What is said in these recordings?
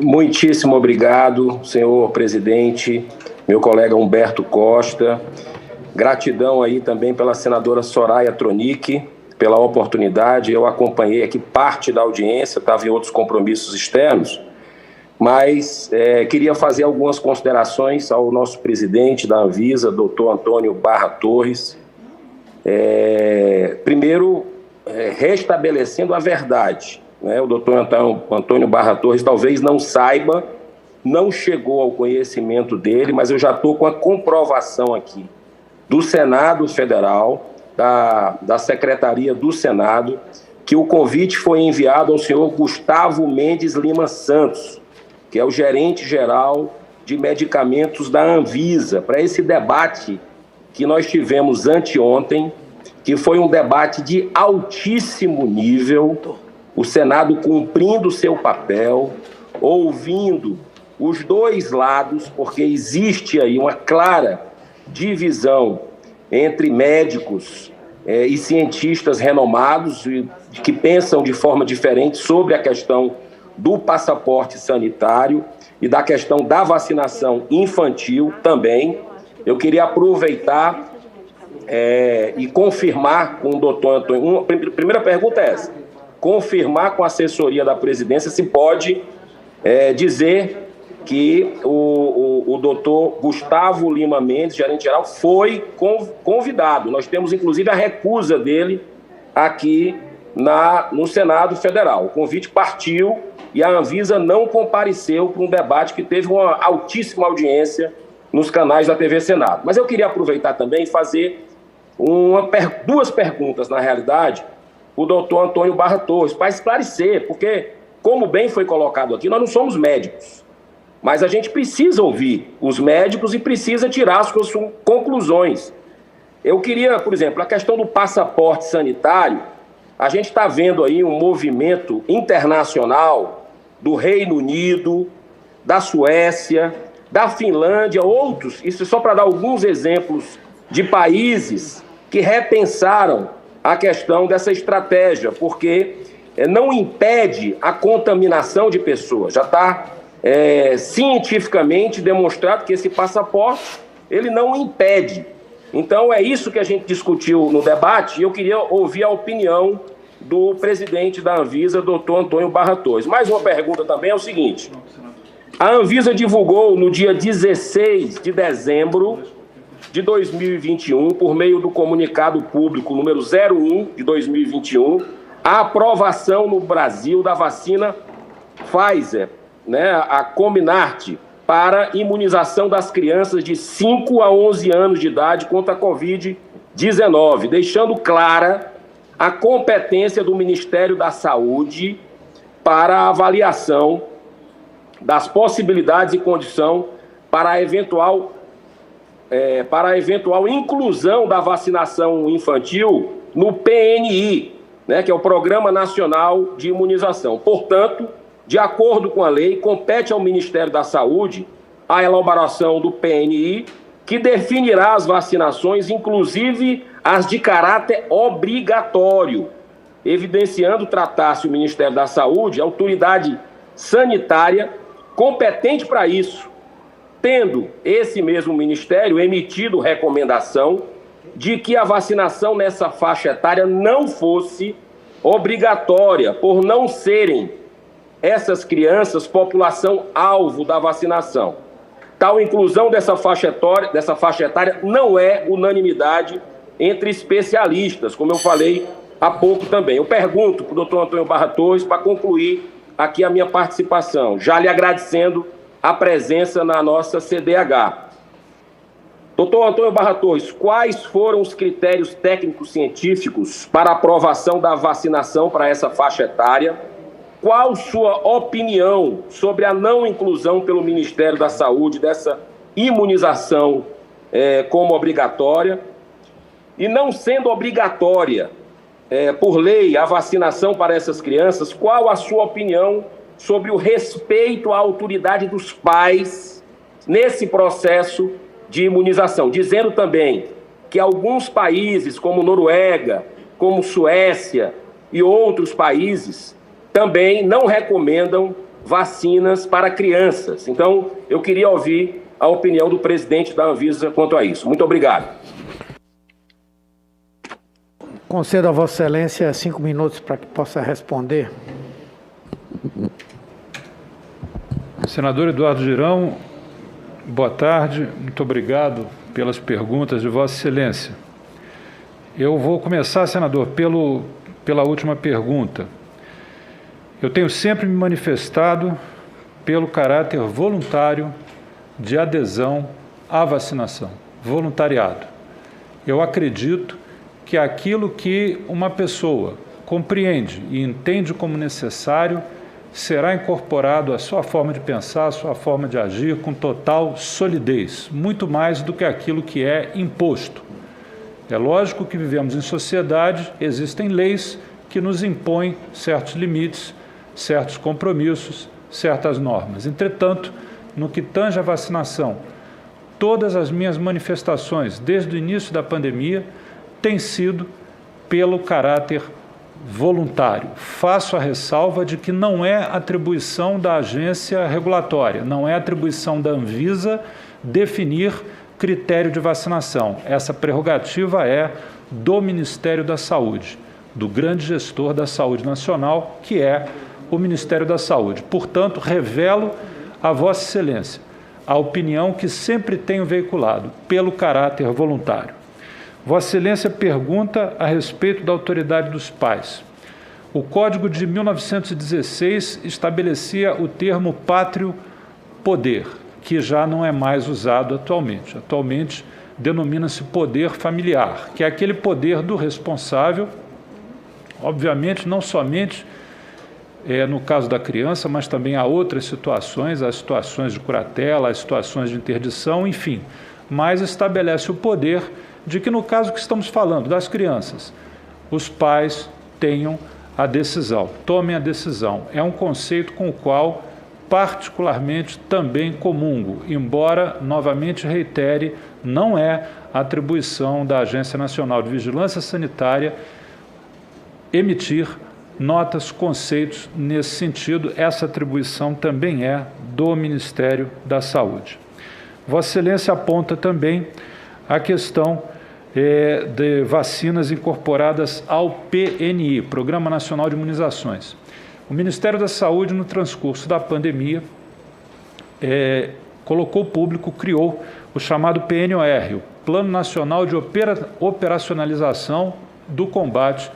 Muitíssimo obrigado, senhor presidente, meu colega Humberto Costa. Gratidão aí também pela senadora Soraya Tronic, pela oportunidade. Eu acompanhei aqui parte da audiência, estava em outros compromissos externos, mas queria fazer algumas considerações ao nosso presidente da Anvisa, doutor Antônio Barra Torres. Primeiro, restabelecendo a verdade. O doutor Antônio Barra Torres talvez não saiba, não chegou ao conhecimento dele, mas eu já estou com a comprovação aqui do Senado Federal, da Secretaria do Senado, que o convite foi enviado ao senhor Gustavo Mendes Lima Santos, que é o gerente-geral de medicamentos da Anvisa, para esse debate que nós tivemos anteontem, que foi um debate de altíssimo nível, o Senado cumprindo seu papel, ouvindo os dois lados, porque existe aí uma clara divisão entre médicos e cientistas renomados que pensam de forma diferente sobre a questão do passaporte sanitário e da questão da vacinação infantil também. Eu queria aproveitar e confirmar com o doutor Antônio. Primeira pergunta é essa: confirmar com a assessoria da presidência se pode dizer que o doutor Gustavo Lima Mendes, gerente-geral, foi convidado. Nós temos, inclusive, a recusa dele aqui no Senado Federal. O convite partiu e a Anvisa não compareceu para um debate que teve uma altíssima audiência nos canais da TV Senado. Mas eu queria aproveitar também e fazer duas perguntas, na realidade, o doutor Antônio Barra Torres, para esclarecer, porque, como bem foi colocado aqui, nós não somos médicos, mas a gente precisa ouvir os médicos e precisa tirar as suas conclusões. Eu queria, por exemplo, a questão do passaporte sanitário. A gente está vendo aí um movimento internacional do Reino Unido, da Suécia, da Finlândia, outros, isso só para dar alguns exemplos de países que repensaram a questão dessa estratégia, porque não impede a contaminação de pessoas. Já está cientificamente demonstrado que esse passaporte ele não impede. Então é isso que a gente discutiu no debate e eu queria ouvir a opinião do presidente da Anvisa, doutor Antônio Barra Torres. Mais uma pergunta também é o seguinte: a Anvisa divulgou no dia 16 de dezembro de 2021, por meio do comunicado público número 01 de 2021, a aprovação no Brasil da vacina Pfizer, a Comirnaty, para imunização das crianças de 5 a 11 anos de idade contra a Covid-19, deixando clara a competência do Ministério da Saúde para a avaliação das possibilidades e condição para a eventual inclusão da vacinação infantil no PNI, que é o Programa Nacional de Imunização. Portanto, de acordo com a lei, compete ao Ministério da Saúde a elaboração do PNI, que definirá as vacinações, inclusive as de caráter obrigatório, evidenciando tratar-se o Ministério da Saúde, a autoridade sanitária competente para isso, tendo esse mesmo Ministério emitido recomendação de que a vacinação nessa faixa etária não fosse obrigatória, por não serem essas crianças população alvo da vacinação. Tal inclusão dessa faixa etária não é unanimidade entre especialistas, como eu falei há pouco também. Eu pergunto para o doutor Antônio Barra Torres, para concluir aqui a minha participação, já lhe agradecendo a presença na nossa CDH. Doutor Antônio Barra Torres, quais foram os critérios técnicos científicos para a aprovação da vacinação para essa faixa etária? Qual sua opinião sobre a não inclusão pelo Ministério da Saúde dessa imunização como obrigatória? E não sendo obrigatória, por lei, a vacinação para essas crianças, qual a sua opinião sobre o respeito à autoridade dos pais nesse processo de imunização? Dizendo também que alguns países, como Noruega, como Suécia e outros países, também não recomendam vacinas para crianças. Então, eu queria ouvir a opinião do presidente da Anvisa quanto a isso. Muito obrigado. Concedo a Vossa Excelência 5 minutos para que possa responder. Senador Eduardo Girão, boa tarde, muito obrigado pelas perguntas de Vossa Excelência. Eu vou começar, senador, pela última pergunta. Eu tenho sempre me manifestado pelo caráter voluntário de adesão à vacinação, voluntariado. Eu acredito que aquilo que uma pessoa compreende e entende como necessário será incorporado à sua forma de pensar, à sua forma de agir com total solidez, muito mais do que aquilo que é imposto. É lógico que vivemos em sociedade, existem leis que nos impõem certos limites, certos compromissos, certas normas. Entretanto, no que tange à vacinação, todas as minhas manifestações desde o início da pandemia têm sido pelo caráter voluntário. Faço a ressalva de que não é atribuição da agência regulatória, não é atribuição da Anvisa definir critério de vacinação. Essa prerrogativa é do Ministério da Saúde, do grande gestor da saúde nacional, que é o Ministério da Saúde. Portanto, revelo a Vossa Excelência a opinião que sempre tenho veiculado, pelo caráter voluntário. Vossa Excelência pergunta a respeito da autoridade dos pais. O Código de 1916 estabelecia o termo pátrio poder, que já não é mais usado atualmente. Atualmente denomina-se poder familiar, que é aquele poder do responsável, obviamente não somente no caso da criança, mas também há outras situações, as situações de curatela, as situações de interdição, enfim, mas estabelece o poder de que, no caso que estamos falando, das crianças, os pais tenham a decisão, tomem a decisão. É um conceito com o qual, particularmente, também comungo, embora, novamente reitere, não é atribuição da Agência Nacional de Vigilância Sanitária emitir notas, conceitos nesse sentido. Essa atribuição também é do Ministério da Saúde. Vossa Excelência aponta também a questão de vacinas incorporadas ao PNI, Programa Nacional de Imunizações. O Ministério da Saúde, no transcurso da pandemia, colocou público, criou o chamado PNOR, o Plano Nacional de Operacionalização do Combate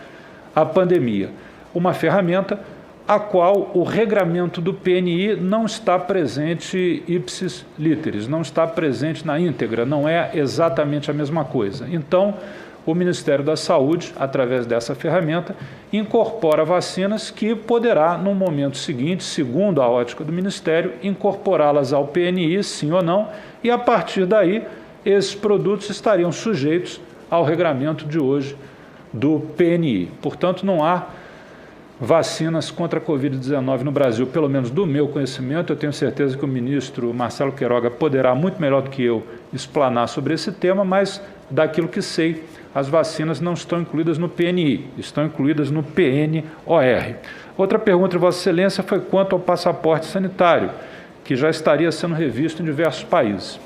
à Pandemia, uma ferramenta a qual o regramento do PNI não está presente ipsis literis, não está presente na íntegra, não é exatamente a mesma coisa. Então, o Ministério da Saúde, através dessa ferramenta, incorpora vacinas que poderá, no momento seguinte, segundo a ótica do Ministério, incorporá-las ao PNI, sim ou não, e a partir daí, esses produtos estariam sujeitos ao regramento de hoje do PNI. Portanto, não há vacinas contra a Covid-19 no Brasil, pelo menos do meu conhecimento. Eu tenho certeza que o ministro Marcelo Queiroga poderá, muito melhor do que eu, explanar sobre esse tema, mas daquilo que sei, as vacinas não estão incluídas no PNI, estão incluídas no PNOR. Outra pergunta de Vossa Excelência foi quanto ao passaporte sanitário, que já estaria sendo revisto em diversos países.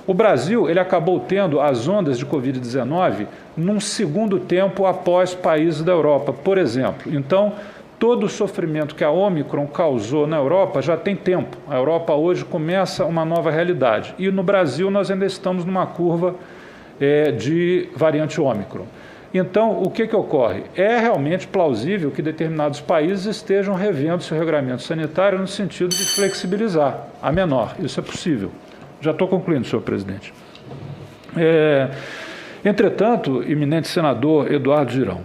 O Brasil, ele acabou tendo as ondas de Covid-19 num segundo tempo após países da Europa, por exemplo. Então, todo o sofrimento que a Ômicron causou na Europa já tem tempo. A Europa hoje começa uma nova realidade. E no Brasil nós ainda estamos numa curva de variante Ômicron. Então, o que ocorre? É realmente plausível que determinados países estejam revendo seu regramento sanitário no sentido de flexibilizar a menor. Isso é possível. Já estou concluindo, senhor presidente. Entretanto, eminente senador Eduardo Girão,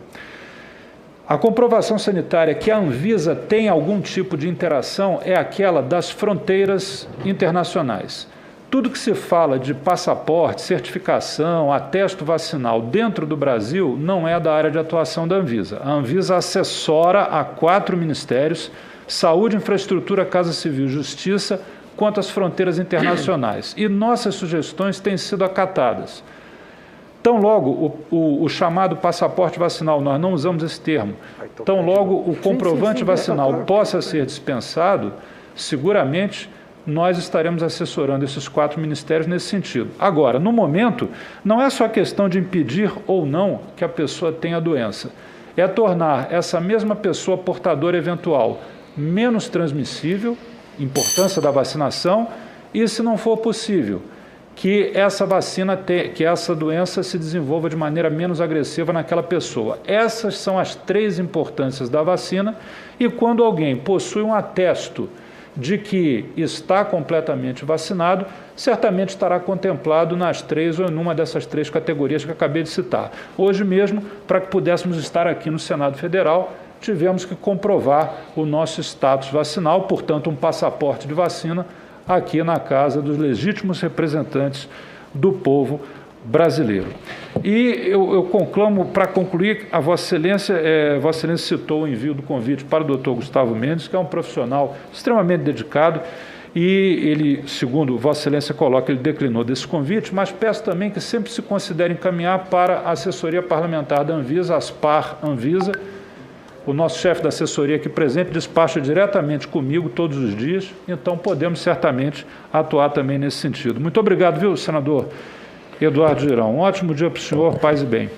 a comprovação sanitária que a Anvisa tem algum tipo de interação é aquela das fronteiras internacionais. Tudo que se fala de passaporte, certificação, atesto vacinal dentro do Brasil não é da área de atuação da Anvisa. A Anvisa assessora a 4 ministérios, Saúde, Infraestrutura, Casa Civil e Justiça, quanto às fronteiras internacionais. E nossas sugestões têm sido acatadas, Tão logo o chamado passaporte vacinal, nós não usamos esse termo, tão logo o comprovante vacinal possa ser dispensado, seguramente nós estaremos assessorando esses 4 ministérios nesse sentido. Agora, no momento, não é só questão de impedir ou não que a pessoa tenha a doença, é tornar essa mesma pessoa portadora eventual menos transmissível, importância da vacinação, e, se não for possível, que essa doença se desenvolva de maneira menos agressiva naquela pessoa. Essas são as 3 importâncias da vacina, e quando alguém possui um atesto de que está completamente vacinado, certamente estará contemplado nas 3 ou numa dessas 3 categorias que acabei de citar. Hoje mesmo, para que pudéssemos estar aqui no Senado Federal, tivemos que comprovar o nosso status vacinal, portanto, um passaporte de vacina, aqui na Casa dos legítimos representantes do povo brasileiro. E eu conclamo, para concluir, a Vossa Excelência citou o envio do convite para o Dr. Gustavo Mendes, que é um profissional extremamente dedicado, e ele, segundo Vossa Excelência coloca, ele declinou desse convite, mas peço também que sempre se considere encaminhar para a assessoria parlamentar da Anvisa, ASPAR Anvisa. O nosso chefe da assessoria aqui presente despacha diretamente comigo todos os dias, então podemos certamente atuar também nesse sentido. Muito obrigado, viu, senador Eduardo Girão. Um ótimo dia para o senhor, paz e bem.